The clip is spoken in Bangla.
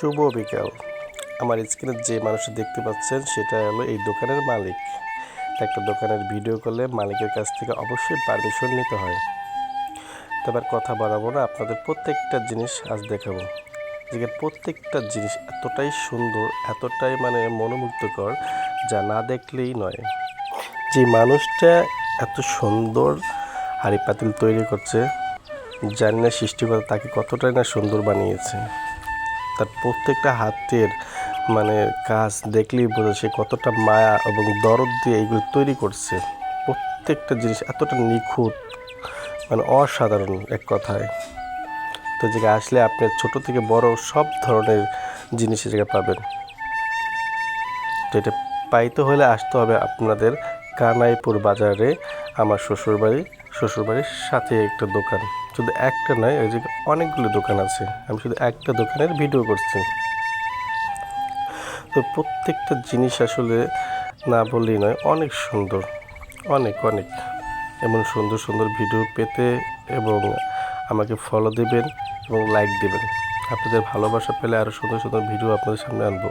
শুভ বিকাল। আমার স্ক্রিনে যে মানুষটা দেখতে পাচ্ছেন সেটা হলো এই দোকানের মালিক। একটা দোকানের ভিডিও করলে মালিকের কাছ থেকে অবশ্যই পারমিশন নিতে হয়। তবে আর কথা বাড়াবো না, আপনাদের প্রত্যেকটা জিনিস আজ দেখাবো। যেখানে প্রত্যেকটা জিনিস এতটাই সুন্দর, এতটাই মনোমুগ্ধকর, যা না দেখলেই নয়। যে মানুষটা এত সুন্দর হাঁড়ি পাতিল তৈরি করছে, জানি না সৃষ্টিকর্তা তাকে কতটাই না সুন্দর বানিয়েছে। তার প্রত্যেকটা হাতের কাজ দেখলেই বোঝা সে কতটা মায়া এবং দরদ দিয়ে এইগুলো তৈরি করছে। প্রত্যেকটা জিনিস এতটা নিখুঁত, অসাধারণ এক কথায়। তো জায়গায় আসলে আপনি ছোট থেকে বড় সব ধরনের জিনিস জায়গায় পাবেন। তো এটা পাইতে হলে আসতে হবে আপনাদের কানাইপুর বাজারে। আমার শ্বশুরবাড়ির সাথে একটা দোকান, শুধু একটা নয়, ওই জায়গায় অনেকগুলো দোকান আছে। আমি শুধু একটা দোকানের ভিডিও করছি। তো প্রত্যেকটা জিনিস আসলে না বললেই নয়, অনেক সুন্দর, অনেক অনেক। এমন সুন্দর সুন্দর ভিডিও পেতে এবং আমাকে ফলো দেবেন এবং লাইক দেবেন। আপনাদের ভালোবাসা পেলে আরও সুন্দর সুন্দর ভিডিও আপনাদের সামনে আনবো।